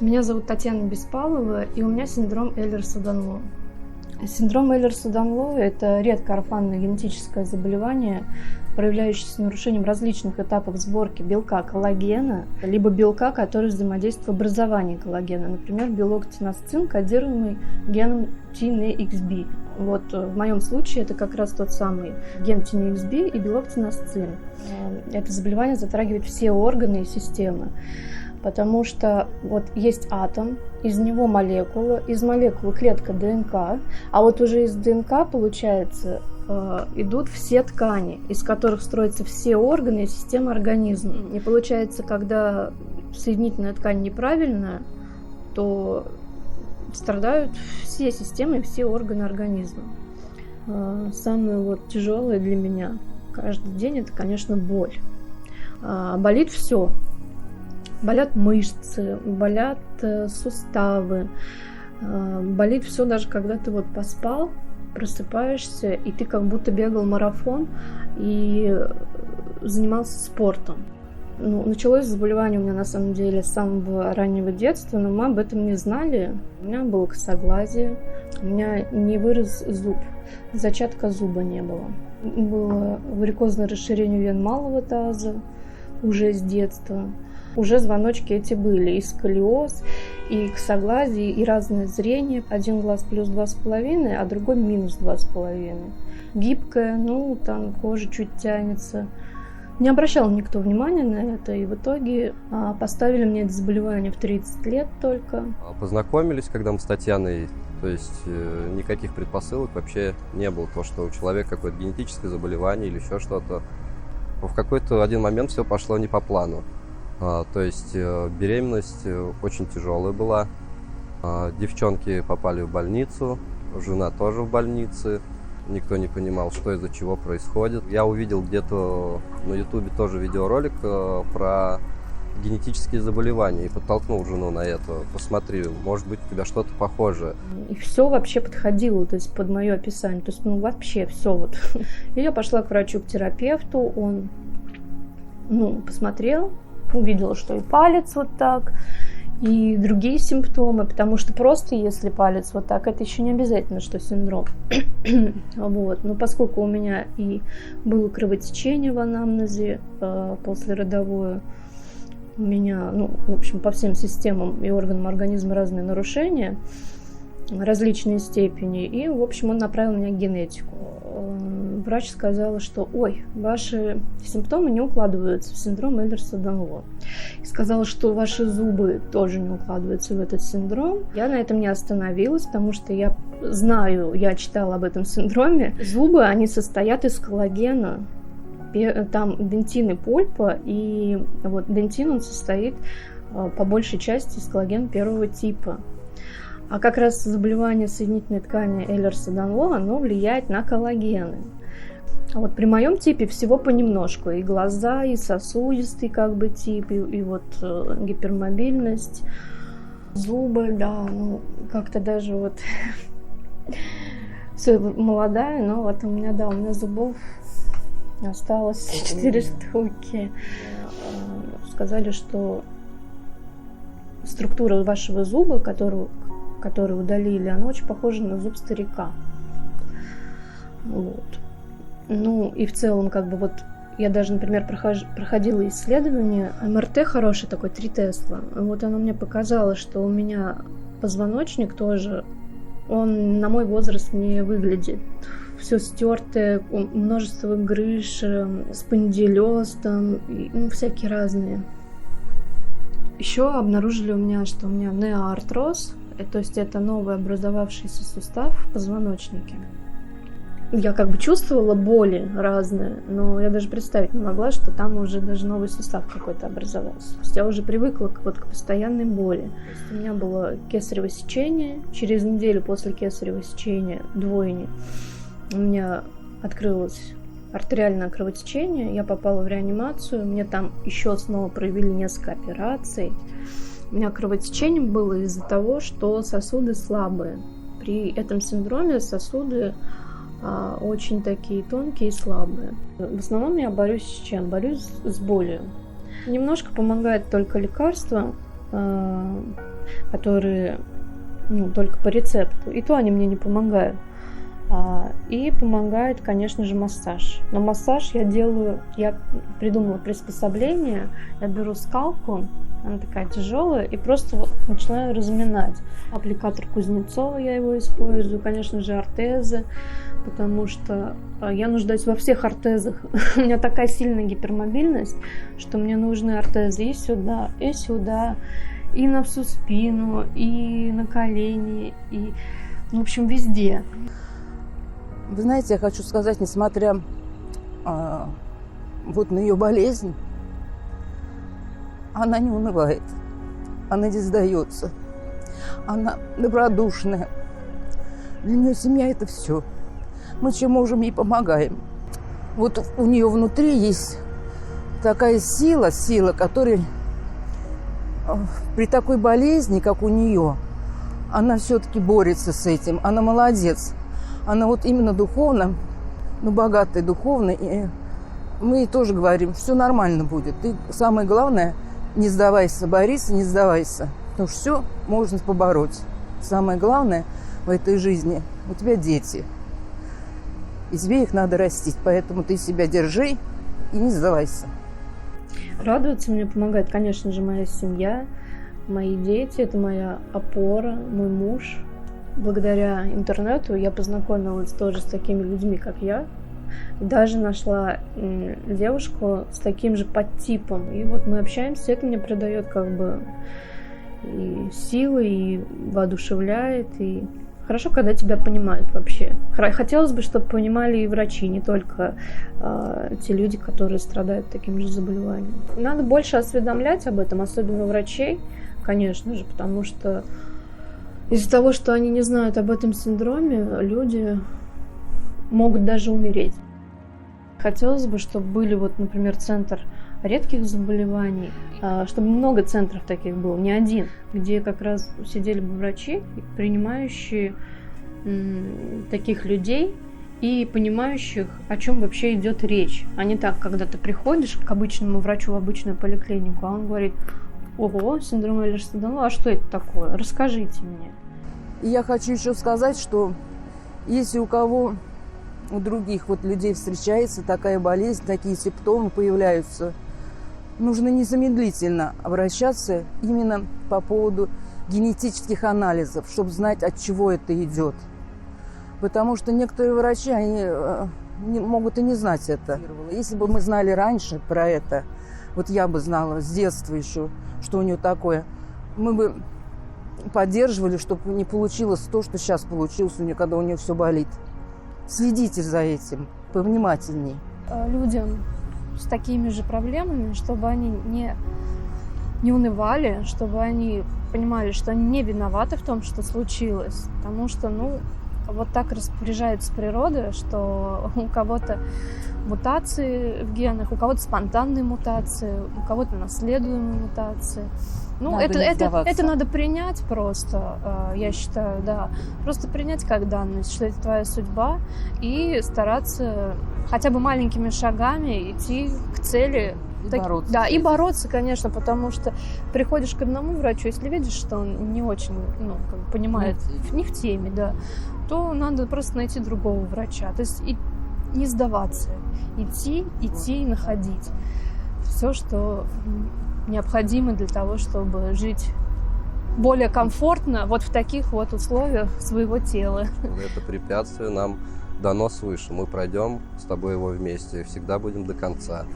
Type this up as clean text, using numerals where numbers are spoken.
Меня зовут Татьяна Беспалова, и у меня синдром Эйлерса-Данло. Синдром Эйлерса-Данло – это редкое орфанное генетическое заболевание, проявляющееся нарушением различных этапов сборки белка коллагена, либо белка, который взаимодействует в образовании коллагена, например, белок тинасцин, кодируемый геном TNXB. Вот в моем случае это как раз тот самый ген TNXB и белок тинасцин. Это заболевание затрагивает все органы и системы. Потому что вот есть атом, из него молекула, из молекулы клетка ДНК, а вот уже из ДНК, получается, идут все ткани, из которых строятся все органы и системы организма. И получается, когда соединительная ткань неправильная, то страдают все системы и все органы организма. Самое вот тяжелое для меня каждый день – это, конечно, боль. Болит все. Болят мышцы, болят суставы, болит все, даже когда ты вот поспал, просыпаешься, и ты как будто бегал марафон и занимался спортом. Началось заболевание у меня на самом деле с самого раннего детства, но мы об этом не знали. У меня было косоглазие, у меня не вырос зуб, зачатка зуба не было. Было варикозное расширение вен малого таза уже с детства. Уже звоночки эти были, и сколиоз, и косоглазие, и разное зрение. Один глаз плюс 2,5, а другой минус 2,5. Гибкая, там кожа чуть тянется. Не обращал никто внимания на это, и в итоге поставили мне это заболевание в 30 лет только. Познакомились, когда мы с Татьяной, то есть никаких предпосылок вообще не было. То, что у человека какое-то генетическое заболевание или еще что-то. В какой-то один момент все пошло не по плану. То есть беременность очень тяжелая была, девчонки попали в больницу, жена тоже в больнице, никто не понимал, что из-за чего происходит. Я увидел где-то на ютубе тоже видеоролик про генетические заболевания и подтолкнул жену на это. Посмотри, может быть, у тебя что-то похожее. И все вообще подходило, то есть под мое описание, то есть вообще все вот. И я пошла к врачу, к терапевту, он посмотрел, увидела, что и палец вот так, и другие симптомы, потому что просто если палец вот так, это еще не обязательно, что синдром. Вот. Но поскольку у меня и было кровотечение в анамнезе послеродовое, у меня, в общем, по всем системам и органам организма разные нарушения, различные степени, и, в общем, он направил меня к генетику. Врач сказала, что ваши симптомы не укладываются в синдром Эйлерса-Данло. И сказала, что ваши зубы тоже не укладываются в этот синдром. Я на этом не остановилась, потому что я знаю, я читала об этом синдроме. Зубы, они состоят из коллагена. Там дентин и пульпа, и вот дентин, он состоит по большей части из коллагена первого типа. А как раз заболевание соединительной ткани Эйлерса-Данло, оно влияет на коллагены. А вот при моем типе всего понемножку. И глаза, и сосудистый тип, и вот гипермобильность, зубы, да, как-то даже вот все молодая, но вот у меня зубов осталось 4 штуки. Сказали, что структура вашего зуба, который удалили, она очень похожа на зуб старика. Вот. И в целом, я даже, например, проходила исследование, МРТ хороший такой, 3 Тесла. Вот оно мне показало, что у меня позвоночник тоже, он на мой возраст не выглядит. Все стертое, множество грыж, спондилез, всякие разные. Еще обнаружили у меня, что у меня неоартроз, то есть это новый образовавшийся сустав в позвоночнике. Я чувствовала боли разные, но я даже представить не могла, что там уже даже новый сустав какой-то образовался. То есть я уже привыкла к постоянной боли. То есть у меня было кесарево сечение. Через неделю после кесарево сечения, двойни, у меня открылось артериальное кровотечение. Я попала в реанимацию. Мне там еще снова провели несколько операций. У меня кровотечение было из-за того, что сосуды слабые. При этом синдроме сосуды очень такие тонкие и слабые. В основном я борюсь с чем? Борюсь с болью. Немножко помогает только лекарство. которые только по рецепту. И то они мне не помогают. И помогает, конечно же, массаж. Но массаж я придумала приспособление, я беру скалку, она такая тяжелая, и просто начинаю разминать. Аппликатор Кузнецова, я его использую, конечно же, ортезы, потому что я нуждаюсь во всех ортезах. У меня такая сильная гипермобильность, что мне нужны ортезы и сюда, и на всю спину, и на колени, и, в общем, везде. Вы знаете, я хочу сказать, несмотря вот на ее болезнь, она не унывает, она не сдается, она добродушная. Для нее семья – это все. Мы чем можем, ей помогаем. Вот у нее внутри есть такая сила, которая при такой болезни, как у нее, она все-таки борется с этим, она молодец. Она вот именно духовно, богатая духовно. И мы ей тоже говорим, все нормально будет. Ты самое главное, не сдавайся, борись, не сдавайся. Потому что все можно побороть. Самое главное в этой жизни – у тебя дети. И тебе их надо растить. Поэтому ты себя держи и не сдавайся. Радоваться мне помогает, конечно же, моя семья, мои дети. Это моя опора, мой муж. Благодаря интернету я познакомилась тоже с такими людьми, как я. Даже нашла девушку с таким же подтипом. И вот мы общаемся, это мне придает и силы, и воодушевляет. И хорошо, когда тебя понимают вообще. Хотелось бы, чтобы понимали и врачи, не только те люди, которые страдают таким же заболеванием. Надо больше осведомлять об этом, особенно врачей, конечно же, потому что из-за того, что они не знают об этом синдроме, люди могут даже умереть. Хотелось бы, чтобы были, например, центр редких заболеваний, чтобы много центров таких было, не один, где как раз сидели бы врачи, принимающие таких людей и понимающих, о чем вообще идет речь. А не так, когда ты приходишь к обычному врачу в обычную поликлинику, а он говорит: ого, синдром Эйлерса-Данлоа, а что это такое? Расскажите мне. И я хочу еще сказать, что если у других людей встречается такая болезнь, такие симптомы появляются, нужно незамедлительно обращаться именно по поводу генетических анализов, чтобы знать, от чего это идет. Потому что некоторые врачи, они могут и не знать это. Если бы мы знали раньше про это, я бы знала с детства еще, что у нее такое, мы бы поддерживали, чтобы не получилось то, что сейчас получилось у нее, когда у нее все болит. Следите за этим повнимательней. Людям с такими же проблемами, чтобы они не унывали, чтобы они понимали, что они не виноваты в том, что случилось. Потому что, вот так распоряжается природа, что у кого-то мутации в генах, у кого-то спонтанные мутации, у кого-то наследуемые мутации. Это надо принять просто, я считаю, да. Просто принять как данность, что это твоя судьба, и стараться хотя бы маленькими шагами идти к цели. И бороться, конечно, потому что приходишь к одному врачу, если видишь, что он не очень понимает, не в теме, да, то надо просто найти другого врача. То есть и не сдаваться, идти и находить все, что необходимо для того, чтобы жить более комфортно в таких условиях своего тела. Это препятствие нам дано свыше. Мы пройдем с тобой его вместе и всегда будем до конца.